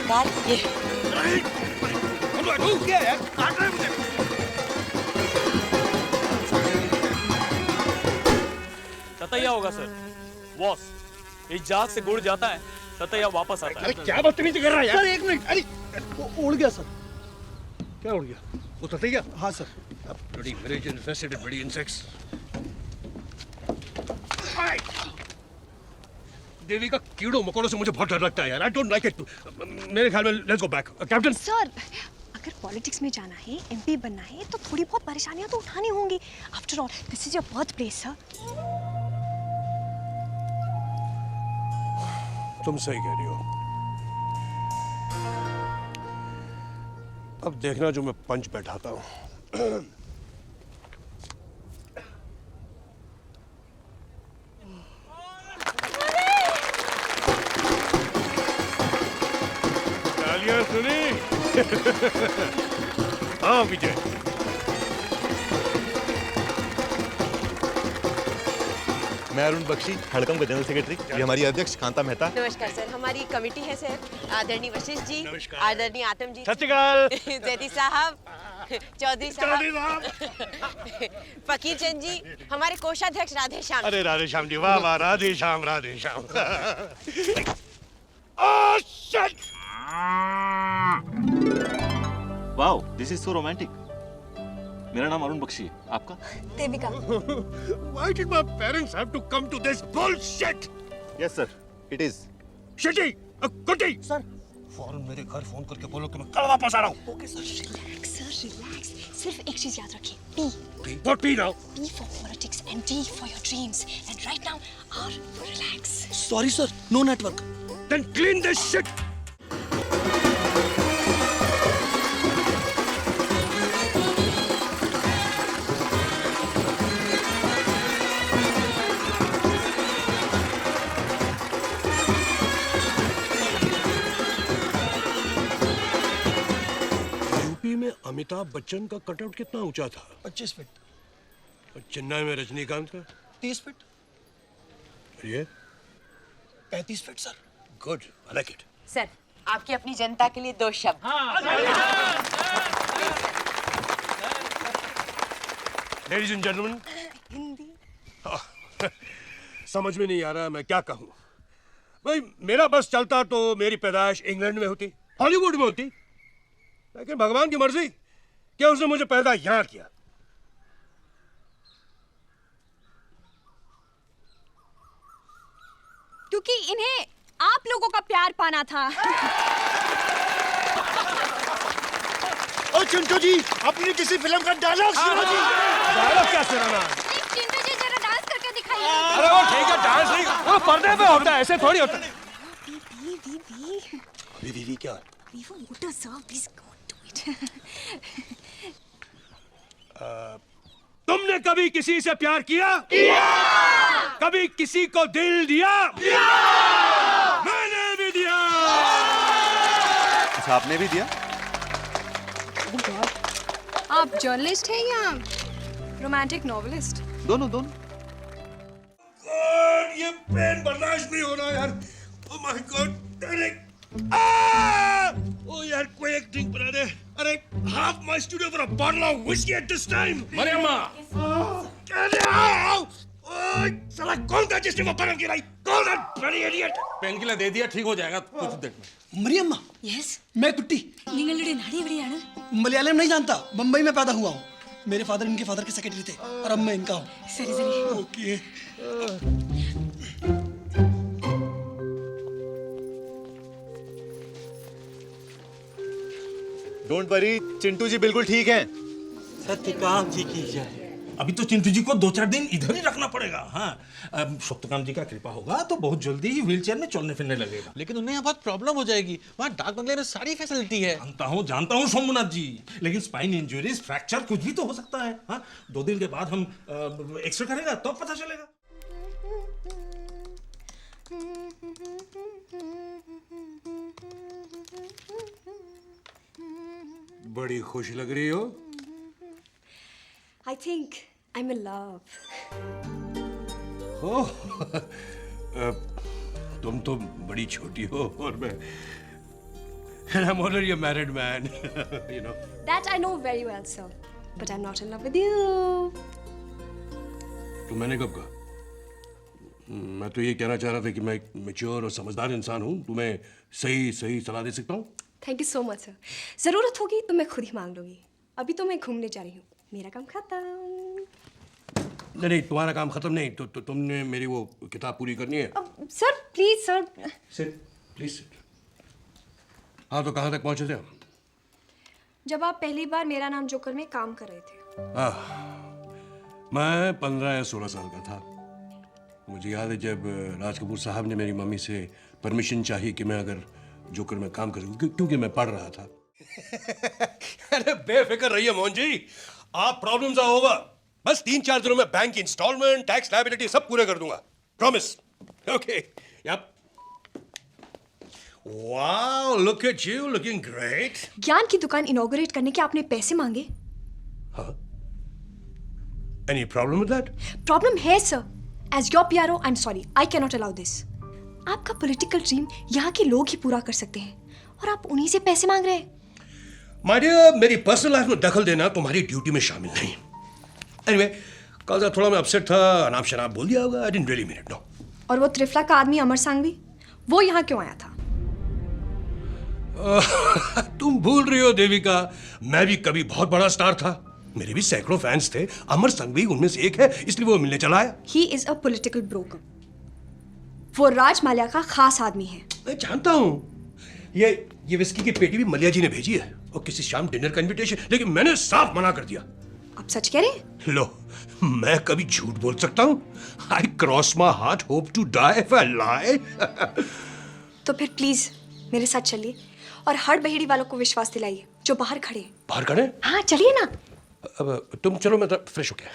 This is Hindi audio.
प्रकार ये क्या यार, काट रहा है मुझे। ततैया होगा सर। बॉस, इस जहाज से गुड़ जाता है, ततैया वापस आता है। अरे क्या बदतमीजी कर रहा है यार? सर एक मिनट, अरे वो उड़ गया सर। क्या उड़ गया? वो ततैया? हाँ sir. Bloody village infested with bloody insects. देवी का कीड़ों मकोड़ों से मुझे बहुत डर लगता है यार। I don't like it. मेरे ख्याल में let's go back. Captain. Sir, अगर पॉलिटिक्स में जाना है, एमपी बनना है, तो थोड़ी बहुत परेशानियां तो उठानी होंगी। After all, this is your birth place, sir. तुम सही कह रही हो। अब देखना जो मैं पंच बैठाता हूँ। तालियां सुनी? हाँ विजय। मैं अरुण बख्शी, हड़कम का जनरल सेक्रेटरी। ये हमारी अध्यक्ष कांता मेहता। नमस्कार सर, हमारी कमेटी है सर। आदरणीय वशिष्ठ जी, आदरणीय आतम जी, सत श्री अकाल। जैदी साहब, चौधरी साहब, फकीर चंद जी, हमारे कोषाध्यक्ष राधे श्याम। अरे राधे श्याम जी, वाह वाह, Radhe Shyam Radhe Shyam. Oh shit! Wow, this is so romantic. मेरा नाम अरुण बख्शी है, आपका? Devika. Why did my parents have to come to this bullshit? Yes sir, it is. Shitty, कुटी। सर, फौरन मेरे घर फोन करके बोलो कि मैं कल वापस आ रहा हूँ। Okay sir, relax sir, relax. सिर्फ एक चीज याद रखिए, P. What P now? P for politics and D for your dreams. And right now, R for relax. Sorry sir, no network. Then clean this shit. UP में अमिताभ बच्चन का कटआउट कितना ऊंचा था? 25 फीट। और चेन्नई में रजनीकांत का? 30 फीट। ये 35 feet sir. Good, I like it. Sir, आपकी अपनी जनता के लिए 2 शब्द। Ladies and gentleman, Hindi. समझ में नहीं आ रहा मैं क्या कहूँ। भाई मेरा बस चलता तो मेरी पैदाइश इंग्लैंड में होती, हॉलीवुड में होती, लेकिन भगवान की मर्जी कि उसने मुझे पैदा यहाँ किया। क्योंकि इन्हें आप लोगों का प्यार पाना था। और चिंटू जी, अपनी किसी फिल्म का डायलॉग सुनो जी। डायलॉग क्या सुनाना? चिंटू जी जरा डांस करके दिखाइए। अरे वो ठीक है, डांस नहीं, वो पर्दे पे होता है, ऐसे थोड़ी होता है। वी क्या? Vivo motor sir, please go do it. तुमने कभी किसी से प्यार किया? कभी किसी को दिल दिया? मैंने भी दिया। अच्छा, आपने भी दिया? आप जर्नलिस्ट हैं या रोमांटिक नॉवेलिस्ट? दोनों दोनों। गॉड, ये पेन बर्दाश्त नहीं हो रहा यार। ओह माय गॉड, ओ यार, कोई एक ड्रिंक बना दे। अरे half my studio for a bottle of whisky at this time. Mariyamma, साला कौन था जिसने वो बर्फ गिराई? कौन है? Bloody idiot. पेन किलर दे दिया, ठीक हो जाएगा कुछ देर में। मरियम्मा। यस। मैं कुट्टी। निंगलुडे नाड़ी एविडेयानु? मलयालम नहीं जानता, मुंबई में पैदा हुआ हूँ। मेरे फादर इनके फादर के सेक्रेटरी थे और अब मैं इनका हूँ। सरी सरी। ओके। डोंट वरी, चिंटू जी बिल्कुल ठीक हैं। सत्य काम जी की जाए। अभी तो चिंटू जी को 2-4 दिन इधर ही रखना पड़ेगा। हाँ, सप्तकाम जी का कृपा होगा तो बहुत जल्दी ही व्हीलचेयर में चलने फिरने लगेगा। लेकिन उन्हें यहाँ बहुत प्रॉब्लम हो जाएगी। वहाँ डाक बंगले में सारी फैसिलिटी है। जानता हूँ सोमनाथ जी, लेकिन स्पाइन इंजरीज, फ्रैक्चर कुछ भी तो हो सकता है। हाँ, 2 दिन के बाद हम एक्सरे करेगा तो पता चलेगा। बड़ी खुश लग रही हो। I think I'm in love. ओह, तुम तो बड़ी छोटी हो और मैं And I'm already a married man. You know. That I know very well, sir. But I'm not in love with you. तो मैंने कब कहा? मैं तो ये कहना चाह रहा था कि मैं एक मैच्योर और समझदार इंसान हूँ, तुम्हें सही सही सलाह दे सकता हूँ। Thank you so much, sir. जरूरत होगी तो मैं खुद ही मांग लूंगी. अभी तो मैं घूमने जा रही हूँ. मेरा काम खत्म. नहीं, तुम्हारा काम खत्म नहीं, तो तुमने मेरी वो किताब पूरी करनी है। Sir please sir. Sit, please sit. हाँ, तो कहाँ तक पहुँचे थे हम? जब आप पहली बार मेरा नाम जोकर में काम कर रहे थे. मैं 15 या 16 साल का था। मुझे याद है जब राज कपूर साहब ने मेरी मम्मी से परमिशन चाहिए कि मैं अगर जोकर में काम करूँ, क्योंकि मैं पढ़ रहा था। अरे बेफिक्र रहिए मोहन जी, आप प्रॉब्लम्स आर ओवर। बस 3-4 दिनों में बैंक की इंस्टॉलमेंट, टैक्स लायबिलिटी सब पूरे कर दूंगा। Promise. Okay. Yup. Wow, look at you, looking great. ज्ञान की दुकान इनॉग्रेट करने के आपने पैसे मांगे. हाँ? Any problem with that? Problem है sir. As your PRO, I am sorry, I can not allow this. आपका पॉलिटिकल ड्रीम यहाँ के लोग ही पूरा कर सकते हैं और आप उन्हीं से पैसे मांग रहे हैं. माय डियर, मेरी पर्सनल लाइफ में दखल देना तुम्हारी ड्यूटी में शामिल नहीं. एनीवे, कल से थोड़ा मैं अपसेट था, अनाप शनाप बोल दिया होगा. I didn't really mean it, no. और वो त्रिफला का आदमी अमर सांघवी, वो यहाँ क्यों आया था? तुम भूल रही हो देविका, मैं भी कभी बहुत बड़ा स्टार था. मेरे भी सैकड़ों फैंस थे. अमर संघवी उनमें से एक है, इसलिए वो मिलने चला आया. He is a political broker. वो राज माल्या का खास आदमी है. मैं जानता हूँ. ये विस्की की पेटी भी मलिया जी ने भेजी है और किसी शाम डिनर का इनविटेशन, लेकिन मैंने साफ मना कर दिया. आप सच कह रहे हैं? लो, मैं कभी झूठ बोल सकता हूँ? I cross my heart, hope to die if I lie. तो फिर प्लीज मेरे साथ चलिए और हर बहेड़ी वालों को विश्वास दिलाइए जो बाहर खड़े हैं. बाहर खड़े? हाँ चलिए ना. अब तुम चलो, मैं तो फ्रेश हो गया.